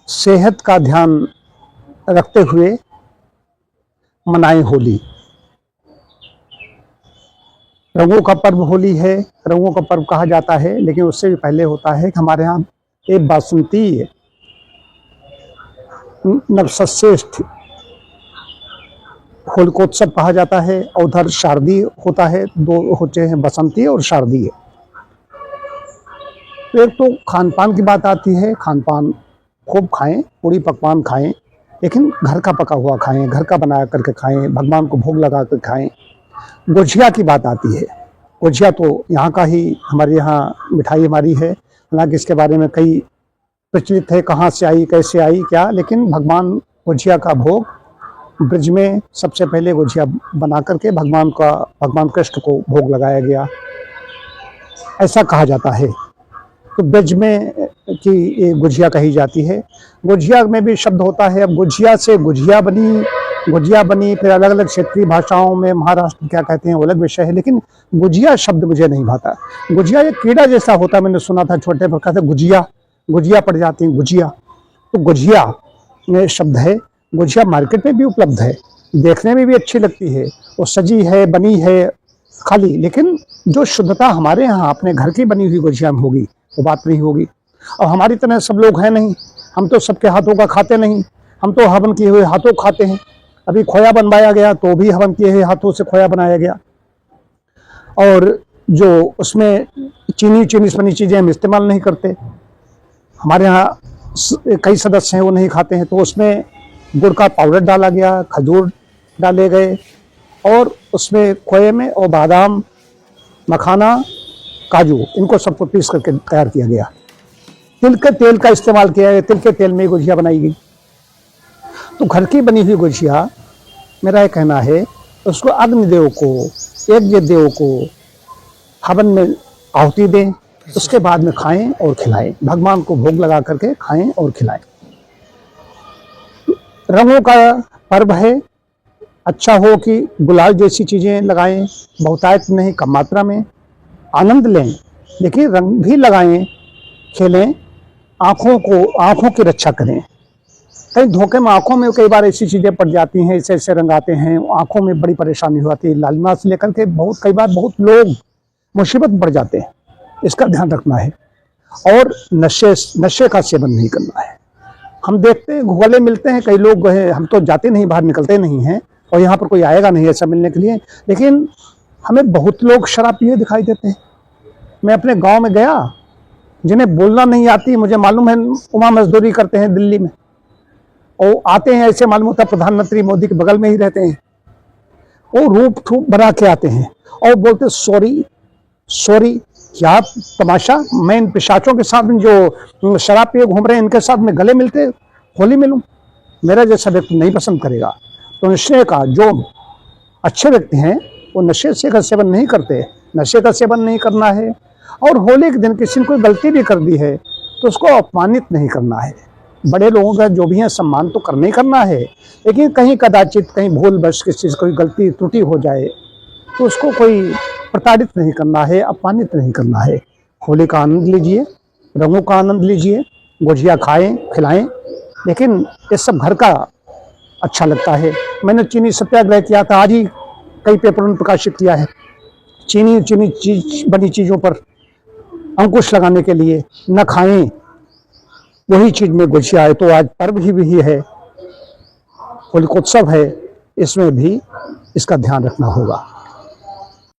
सेहत का ध्यान रखते हुए मनाएं होली। रंगों का पर्व होली है, रंगों का पर्व कहा जाता है, लेकिन उससे भी पहले होता है कि हमारे यहाँ एक बासंती नवसश्रेष्ठ होलिकोत्सव कहा जाता है, और उधर शारदीय होता है। दो होते हैं, बसंती और शारदीय। तो एक तो खान पान की बात आती है, खान पान खूब खाएं, पूरी पकवान खाएं, लेकिन घर का पका हुआ खाएं, घर का बना करके खाएं, भगवान को भोग लगा कर खाएं। गुझिया की बात आती है। गुझिया तो यहाँ का ही, हमारे यहाँ मिठाई हमारी है, हालांकि इसके बारे में कई प्रचलित है, कहाँ से आई, कैसे आई, क्या, लेकिन भगवान गुझिया का भोग ब्रज में सबसे पहले गुझिया बना करके भगवान कृष्ण को भोग लगाया गया, ऐसा कहा जाता है। तो ब्रज में की ये गुझिया कही जाती है। गुझिया में भी शब्द होता है। अब गुझिया से गुझिया बनी, फिर अलग अलग क्षेत्रीय भाषाओं में महाराष्ट्र क्या कहते हैं वो अलग विषय है, लेकिन गुझिया शब्द मुझे नहीं भाता। गुझिया एक कीड़ा जैसा होता, मैंने सुना था, छोटे प्रकार से गुझिया पड़ जाती हैं, गुझिया। तो गुझिया में शब्द है। गुझिया मार्केट में भी उपलब्ध है, देखने में भी अच्छी लगती है, वो सजी है, बनी है खाली, लेकिन जो शुद्धता हमारे यहाँ अपने घर की बनी हुई गुझिया में होगी वो बात नहीं होगी। और हमारी तरह सब लोग हैं नहीं, हम तो सबके हाथों का खाते नहीं, हम तो हवन किए हुए हाथों खाते हैं। अभी खोया बनवाया गया तो भी हवन किए हुए हाथों से खोया बनाया गया, और जो उसमें चीनी बनी चीज़ें हम इस्तेमाल नहीं करते। हमारे यहाँ कई सदस्य हैं वो नहीं खाते हैं, तो उसमें गुड़ का पाउडर डाला गया, खजूर डाले गए, और उसमें खोए में और बादाम, मखाना, काजू, इनको सबको पीस करके तैयार किया गया। तिल के तेल का इस्तेमाल किया गया, तिल के तेल में गुझिया बनाई गई। तो घर की बनी हुई गुझिया, मेरा ये कहना है, उसको अग्निदेव को, यज्ञ देव को हवन में आहुति दें, उसके बाद में खाएं और खिलाएं, भगवान को भोग लगा करके खाएं और खिलाएं। रंगों का पर्व है, अच्छा हो कि गुलाल जैसी चीज़ें लगाएं, बहुतायत नहीं, कम मात्रा में, आनंद लें, लेकिन रंग भी लगाएं, खेलें, आँखों की रक्षा करें। कई धोखे में आँखों में कई बार ऐसी चीज़ें पड़ जाती हैं, ऐसे रंग आते हैं, आँखों में बड़ी परेशानी होती है, लालिमा से लेकर के कई बार बहुत लोग मुसीबत में पड़ जाते हैं। इसका ध्यान रखना है, और नशे का सेवन नहीं करना है। हम देखते हैं, गले मिलते हैं कई लोग, हम तो जाते नहीं, बाहर निकलते नहीं हैं, और यहाँ पर कोई आएगा नहीं ऐसा मिलने के लिए, लेकिन हमें बहुत लोग शराब पिए दिखाई देते हैं। मैं अपने गांव में गया, जिन्हें बोलना नहीं आती, मुझे मालूम है वहाँ मजदूरी करते हैं दिल्ली में, और आते हैं ऐसे मालूम होता प्रधानमंत्री मोदी के बगल में ही रहते हैं, वो रूप ठूप बना के आते हैं और बोलते सॉरी। क्या तमाशा, मैं इन पिशाचों के साथ में जो शराब पिए घूम रहे हैं, इनके साथ में गले मिलते होली मिलूं? मेरा जैसा व्यक्ति नहीं पसंद करेगा। तो नशे का, जो अच्छे व्यक्ति हैं वो नशे का सेवन नहीं करते, नशे का सेवन नहीं करना है। और होली के दिन किसी ने कोई गलती भी कर दी है तो उसको अपमानित नहीं करना है। बड़े लोगों का जो भी है सम्मान तो करना ही करना है, लेकिन कहीं कदाचित, कहीं भूलवश किसी से कोई गलती त्रुटि हो जाए तो उसको कोई प्रताड़ित नहीं करना है, अपमानित नहीं करना है। होली का आनंद लीजिए, रंगों का आनंद लीजिए, गुझिया खाएं, खिलाएं, लेकिन ये सब घर का अच्छा लगता है। मैंने चीनी सत्याग्रह किया था, आज ही कई पेपरों में प्रकाशित किया है। चीनी बनी चीज़ों पर अंकुश लगाने के लिए न खाएं, वही चीज़ में गुझिया है। तो आज पर्व भी है, होलिकोत्सव है, इसमें भी इसका ध्यान रखना होगा।